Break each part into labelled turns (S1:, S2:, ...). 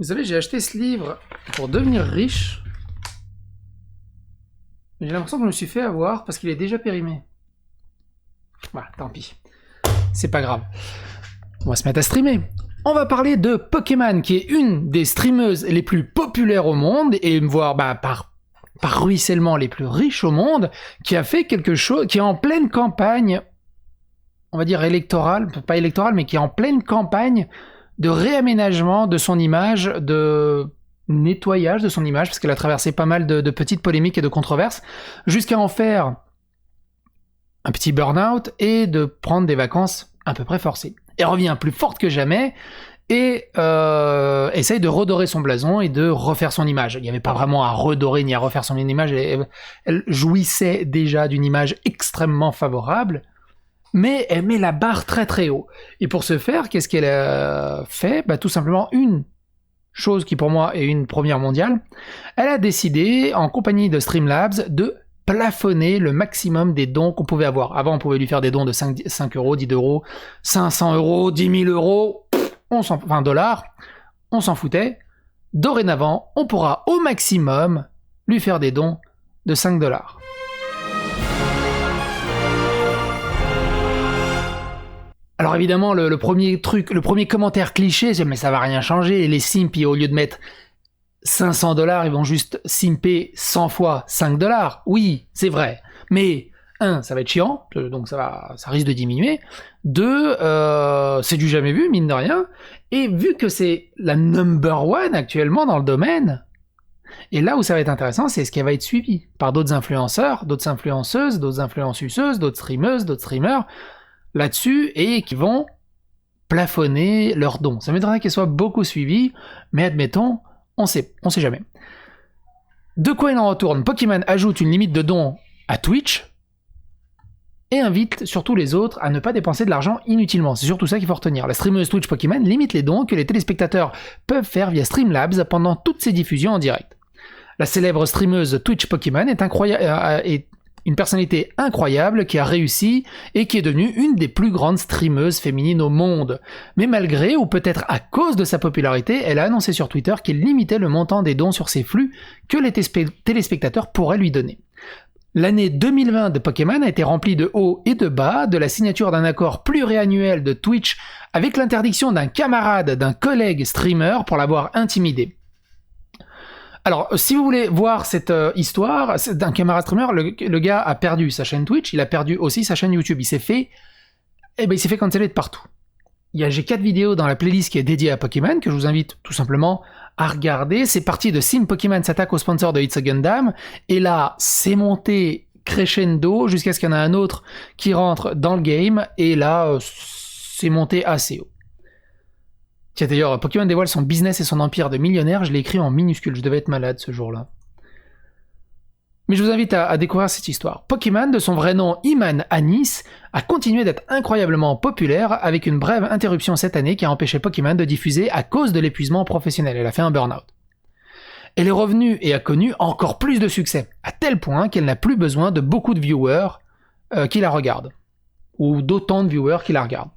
S1: Vous savez, j'ai acheté ce livre pour devenir riche. J'ai l'impression que je me suis fait avoir parce qu'il est déjà périmé. Voilà, tant pis. C'est pas grave. On va se mettre à streamer. On va parler de Pokémon, qui est une des streameuses les plus populaires au monde, et voire par ruissellement les plus riches au monde, qui a fait quelque chose, qui est en pleine campagne, on va dire électorale, pas électorale, mais qui est en pleine campagne de réaménagement de son image, de nettoyage de son image, parce qu'elle a traversé pas mal de petites polémiques et de controverses, jusqu'à en faire un petit burn-out et de prendre des vacances à peu près forcées. Elle revient plus forte que jamais et essaye de redorer son blason et de refaire son image. Il n'y avait pas vraiment à redorer ni à refaire son image, elle jouissait déjà d'une image extrêmement favorable, mais elle met la barre très très haut. Et pour ce faire, qu'est-ce qu'elle a fait ? Tout simplement une chose qui pour moi est une première mondiale. Elle a décidé, en compagnie de Streamlabs, de plafonner le maximum des dons qu'on pouvait avoir. Avant, on pouvait lui faire des dons de 5 euros, 10 euros, 500 euros, 10 000 euros, dollars, on s'en foutait. Dorénavant, on pourra au maximum lui faire des dons de 5 dollars. Alors évidemment, le premier commentaire cliché, c'est « mais ça va rien changer, les simps, au lieu de mettre 500 dollars, ils vont juste simper 100 fois 5 dollars. Oui, c'est vrai. Mais, 1, ça va être chiant, donc ça risque de diminuer. 2, c'est du jamais vu, mine de rien. Et vu que c'est la number one actuellement dans le domaine, et là où ça va être intéressant, c'est ce qui va être suivi par d'autres influenceurs, d'autres influenceuses, d'autres influenceuses, d'autres streameuses, d'autres streamers, là-dessus, et qui vont plafonner leurs dons. Ça m'étonnerait qu'elles soient beaucoup suivies, mais admettons, on sait jamais. De quoi il en retourne ? Pokémon ajoute une limite de dons à Twitch et invite surtout les autres à ne pas dépenser de l'argent inutilement. C'est surtout ça qu'il faut retenir. La streameuse Twitch Pokémon limite les dons que les téléspectateurs peuvent faire via Streamlabs pendant toutes ses diffusions en direct. La célèbre streameuse Twitch Pokémon est une personnalité incroyable qui a réussi et qui est devenue une des plus grandes streameuses féminines au monde. Mais malgré, ou peut-être à cause de sa popularité, elle a annoncé sur Twitter qu'elle limitait le montant des dons sur ses flux que les téléspectateurs pourraient lui donner. L'année 2020 de Pokémon a été remplie de hauts et de bas, de la signature d'un accord pluriannuel de Twitch avec l'interdiction d'un camarade, d'un collègue streamer pour l'avoir intimidé. Alors, si vous voulez voir cette histoire d'un camarade streamer, le gars a perdu sa chaîne Twitch, il a perdu aussi sa chaîne YouTube. Il s'est fait canceller de partout. J'ai 4 vidéos dans la playlist qui est dédiée à Pokémon, que je vous invite tout simplement à regarder. C'est parti de Sim Pokémon s'attaque au sponsor de It's a Gundam, et là, c'est monté crescendo jusqu'à ce qu'il y en ait un autre qui rentre dans le game, et là, c'est monté assez haut. Tiens, d'ailleurs, Pokémon dévoile son business et son empire de millionnaire, je l'ai écrit en minuscule, je devais être malade ce jour-là. Mais je vous invite à découvrir cette histoire. Pokémon, de son vrai nom Iman Anis, a continué d'être incroyablement populaire avec une brève interruption cette année qui a empêché Pokémon de diffuser à cause de l'épuisement professionnel. Elle a fait un burn-out. Elle est revenue et a connu encore plus de succès, à tel point qu'elle n'a plus besoin de beaucoup de viewers qui la regardent, ou d'autant de viewers qui la regardent.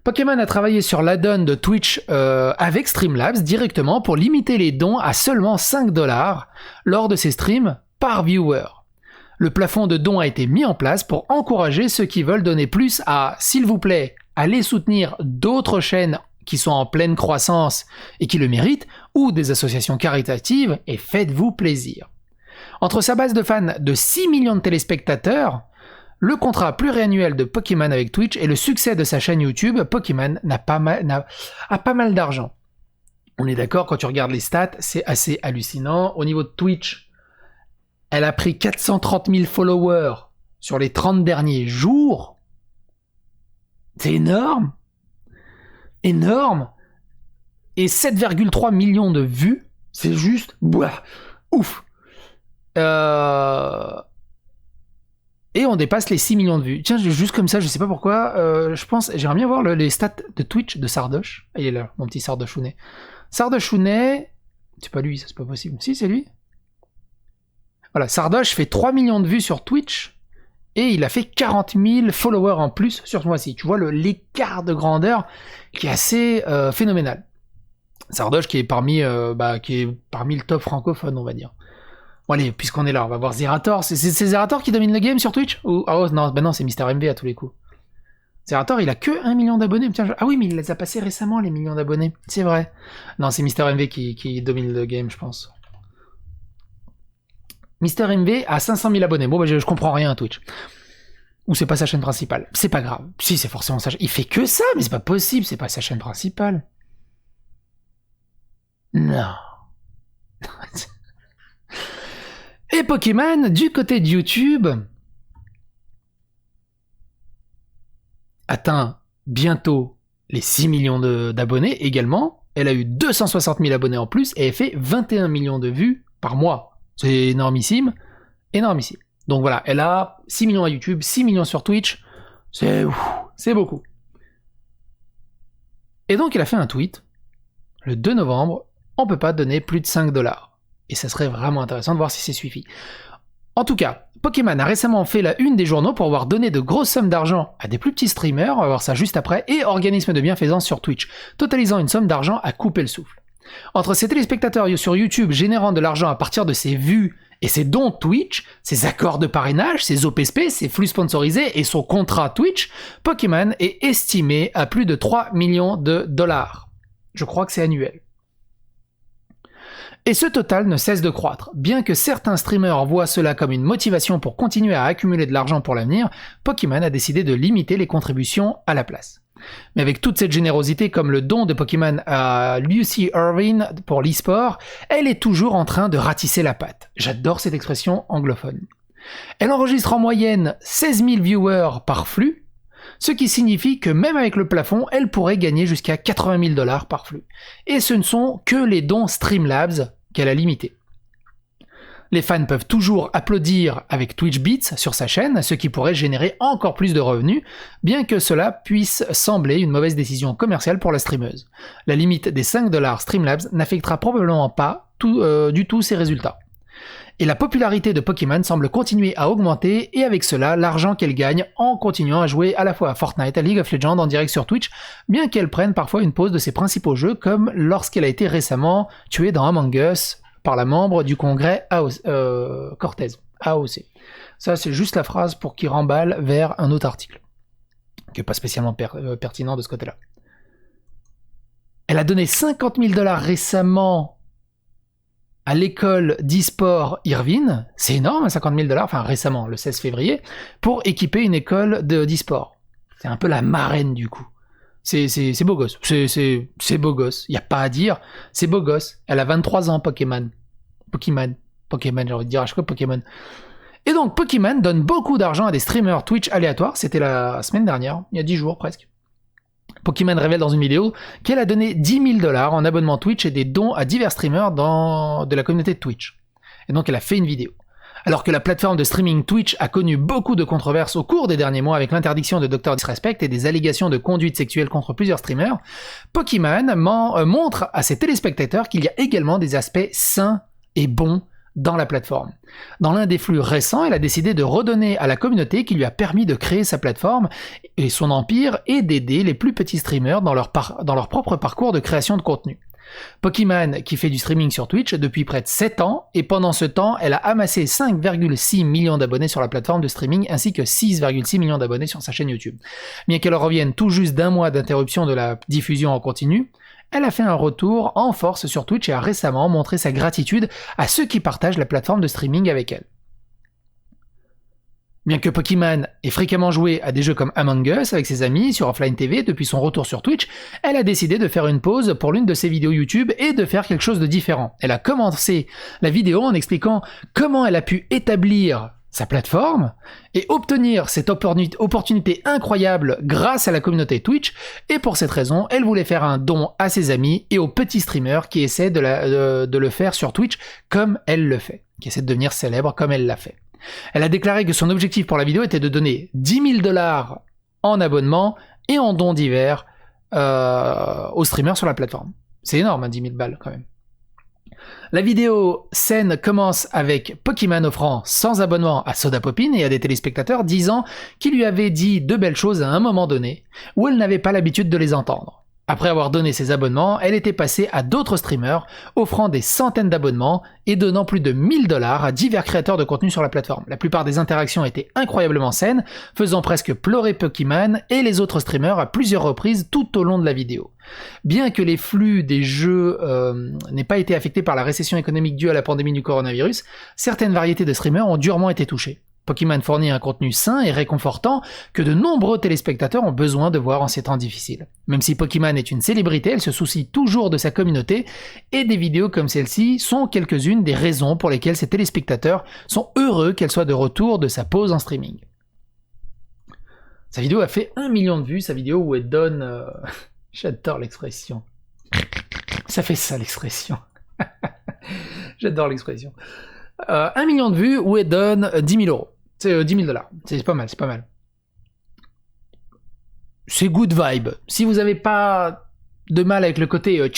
S1: Pokémon a travaillé sur l'add-on de Twitch avec Streamlabs directement pour limiter les dons à seulement 5 dollars lors de ses streams par viewer. Le plafond de dons a été mis en place pour encourager ceux qui veulent donner plus à, s'il vous plaît, aller soutenir d'autres chaînes qui sont en pleine croissance et qui le méritent, ou des associations caritatives, et faites-vous plaisir. Entre sa base de fans de 6 millions de téléspectateurs, le contrat pluriannuel de Pokémon avec Twitch et le succès de sa chaîne YouTube, Pokémon a pas mal d'argent. On est d'accord, quand tu regardes les stats, c'est assez hallucinant. Au niveau de Twitch, elle a pris 430 000 followers sur les 30 derniers jours. C'est énorme. Énorme. Et 7,3 millions de vues, c'est juste... ouf. Et on dépasse les 6 millions de vues. Tiens, juste comme ça, je sais pas pourquoi, j'aimerais bien voir les stats de Twitch de Sardoche. Il est là, mon petit Sardochounet. Sardochounet, c'est pas lui, ça c'est pas possible. Si, c'est lui. Voilà, Sardoche fait 3 millions de vues sur Twitch, et il a fait 40 000 followers en plus sur ce mois-ci. Tu vois l'écart de grandeur qui est assez phénoménal. Sardoche qui est parmi le top francophone, on va dire. Bon allez, puisqu'on est là, on va voir Zerator. C'est Zerator qui domine le game sur Twitch ou... Oh non, bah non, c'est Mister MV à tous les coups. Zerator, il a que 1 million d'abonnés. Ah oui, mais il les a passés récemment, les millions d'abonnés. C'est vrai. Non, c'est Mister MV qui domine le game, je pense. Mister MV a 500 000 abonnés. Bon, bah, je comprends rien à Twitch. Ou c'est pas sa chaîne principale. C'est pas grave. Si, c'est forcément sa chaîne. Il fait que ça, mais c'est pas possible, c'est pas sa chaîne principale. Non. Et Pokémon, du côté de YouTube, atteint bientôt les 6 millions d'abonnés également. Elle a eu 260 000 abonnés en plus et elle fait 21 millions de vues par mois. C'est énormissime, énormissime. Donc voilà, elle a 6 millions à YouTube, 6 millions sur Twitch, c'est beaucoup. Et donc elle a fait un tweet, le 2 novembre, on peut pas donner plus de 5 $. Et ça serait vraiment intéressant de voir si c'est suffit. En tout cas, Pokémon a récemment fait la une des journaux pour avoir donné de grosses sommes d'argent à des plus petits streamers, on va voir ça juste après, et organismes de bienfaisance sur Twitch, totalisant une somme d'argent à couper le souffle. Entre ses téléspectateurs sur YouTube générant de l'argent à partir de ses vues et ses dons Twitch, ses accords de parrainage, ses OPSP, ses flux sponsorisés et son contrat Twitch, Pokémon est estimé à plus de 3 millions de $. Je crois que c'est annuel. Et ce total ne cesse de croître. Bien que certains streamers voient cela comme une motivation pour continuer à accumuler de l'argent pour l'avenir, Pokémon a décidé de limiter les contributions à la place. Mais avec toute cette générosité comme le don de Pokémon à Lucy Irvine pour l'e-sport, elle est toujours en train de ratisser la pâte. J'adore cette expression anglophone. Elle enregistre en moyenne 16 000 viewers par flux, ce qui signifie que même avec le plafond, elle pourrait gagner jusqu'à 80 000 $ par flux. Et ce ne sont que les dons Streamlabs qu'elle a limités. Les fans peuvent toujours applaudir avec Twitch Beats sur sa chaîne, ce qui pourrait générer encore plus de revenus, bien que cela puisse sembler une mauvaise décision commerciale pour la streameuse. La limite des 5 $ Streamlabs n'affectera probablement pas du tout ses résultats. Et la popularité de Pokémon semble continuer à augmenter, et avec cela, l'argent qu'elle gagne en continuant à jouer à la fois à Fortnite, à League of Legends en direct sur Twitch, bien qu'elle prenne parfois une pause de ses principaux jeux, comme lorsqu'elle a été récemment tuée dans Among Us par la membre du congrès Cortez, AOC. Ça, c'est juste la phrase pour qu'il remballe vers un autre article, qui n'est pas spécialement pertinent de ce côté-là. Elle a donné 50 000 $ récemment à l'école d'e-sport Irvine, c'est énorme, 50 000 $, enfin récemment, le 16 février, pour équiper une école d'e-sport. C'est un peu la marraine du coup. C'est beau gosse, c'est beau gosse, y a pas à dire, c'est beau gosse. Elle a 23 ans, Pokémon, j'ai envie de dire à chaque fois Pokémon. Et donc Pokémon donne beaucoup d'argent à des streamers Twitch aléatoires, c'était la semaine dernière, il y a 10 jours presque. Pokémon révèle dans une vidéo qu'elle a donné 10 000 $ en abonnement Twitch et des dons à divers streamers de la communauté de Twitch. Et donc elle a fait une vidéo. Alors que la plateforme de streaming Twitch a connu beaucoup de controverses au cours des derniers mois avec l'interdiction de Dr Disrespect et des allégations de conduite sexuelle contre plusieurs streamers, Pokémon montre à ses téléspectateurs qu'il y a également des aspects sains et bons dans la plateforme. Dans l'un des flux récents, elle a décidé de redonner à la communauté qui lui a permis de créer sa plateforme et son empire et d'aider les plus petits streamers dans leur propre parcours de création de contenu. Pokémon, qui fait du streaming sur Twitch depuis près de 7 ans, et pendant ce temps, elle a amassé 5,6 millions d'abonnés sur la plateforme de streaming ainsi que 6,6 millions d'abonnés sur sa chaîne YouTube. Bien qu'elle revienne tout juste d'un mois d'interruption de la diffusion en continu, elle a fait un retour en force sur Twitch et a récemment montré sa gratitude à ceux qui partagent la plateforme de streaming avec elle. Bien que Pokémon ait fréquemment joué à des jeux comme Among Us avec ses amis sur Offline TV depuis son retour sur Twitch, elle a décidé de faire une pause pour l'une de ses vidéos YouTube et de faire quelque chose de différent. Elle a commencé la vidéo en expliquant comment elle a pu établir sa plateforme et obtenir cette opportunité incroyable grâce à la communauté Twitch, et pour cette raison, elle voulait faire un don à ses amis et aux petits streamers qui essaient de le faire sur Twitch comme elle le fait, qui essaient de devenir célèbres comme elle l'a fait. Elle a déclaré que son objectif pour la vidéo était de donner 10 000 $ en abonnement et en dons divers aux streamers sur la plateforme. C'est énorme, 10 000 balles quand même. La vidéo scène commence avec Pokémon offrant sans abonnement à Soda Popin et à des téléspectateurs disant qu'il lui avait dit de belles choses à un moment donné où elle n'avait pas l'habitude de les entendre. Après avoir donné ses abonnements, elle était passée à d'autres streamers, offrant des centaines d'abonnements et donnant plus de 1000 $ à divers créateurs de contenu sur la plateforme. La plupart des interactions étaient incroyablement saines, faisant presque pleurer Pokémon et les autres streamers à plusieurs reprises tout au long de la vidéo. Bien que les flux des jeux n'aient pas été affectés par la récession économique due à la pandémie du coronavirus, certaines variétés de streamers ont durement été touchées. Pokémon fournit un contenu sain et réconfortant que de nombreux téléspectateurs ont besoin de voir en ces temps difficiles. Même si Pokémon est une célébrité, elle se soucie toujours de sa communauté et des vidéos comme celle-ci sont quelques-unes des raisons pour lesquelles ses téléspectateurs sont heureux qu'elle soit de retour de sa pause en streaming. Sa vidéo a fait 1 million de vues, sa vidéo où elle donne... J'adore l'expression. Ça fait ça l'expression. J'adore l'expression. 1 million de vues où elle donne 10 000 €. C'est 10 000 $. C'est pas mal, c'est pas mal. C'est good vibe. Si vous avez pas de mal avec le côté...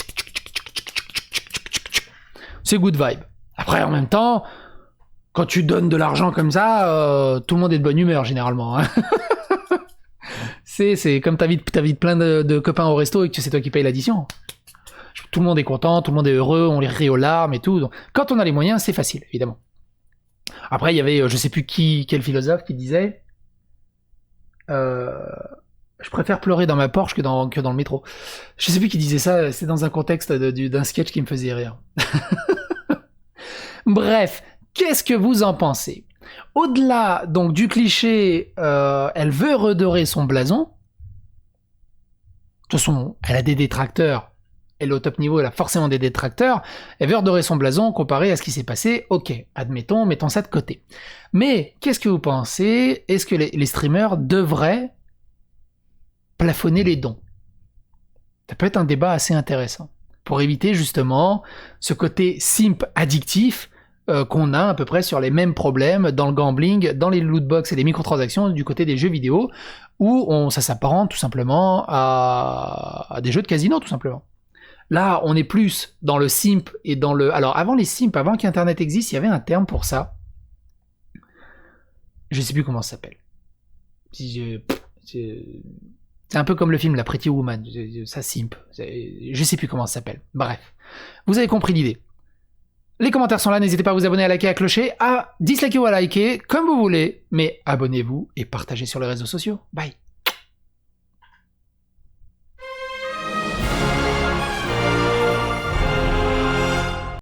S1: c'est good vibe. Après, en même temps, quand tu donnes de l'argent comme ça, tout le monde est de bonne humeur, généralement. Hein. c'est comme t'invites plein de copains au resto et que c'est toi qui payes l'addition. Tout le monde est content, tout le monde est heureux, on les rit aux larmes et tout. Donc, quand on a les moyens, c'est facile, évidemment. Après, il y avait, je sais plus quel philosophe qui disait je préfère pleurer dans ma Porsche que dans le métro. Je sais plus qui disait ça, c'est dans un contexte d'un sketch qui me faisait rire. Bref, qu'est-ce que vous en pensez? Au-delà donc du cliché, elle veut redorer son blason. De toute façon, elle a des détracteurs. Elle est au top niveau, elle a forcément des détracteurs. Elle veut redorer son blason comparé à ce qui s'est passé. Ok, admettons, mettons ça de côté. Mais qu'est-ce que vous pensez? Est-ce que les streamers devraient plafonner les dons? Ça peut être un débat assez intéressant. Pour éviter justement ce côté simp addictif qu'on a à peu près sur les mêmes problèmes dans le gambling, dans les lootbox et les microtransactions du côté des jeux vidéo, où ça s'apparente tout simplement à des jeux de casino tout simplement. Là, on est plus dans le simp et dans le... Alors, avant les simps, avant qu'Internet existe, il y avait un terme pour ça. Je sais plus comment ça s'appelle. C'est un peu comme le film La Pretty Woman. Ça simp. Je sais plus comment ça s'appelle. Bref. Vous avez compris l'idée. Les commentaires sont là, n'hésitez pas à vous abonner, à liker, à clocher, à disliker ou à liker, comme vous voulez. Mais abonnez-vous et partagez sur les réseaux sociaux. Bye.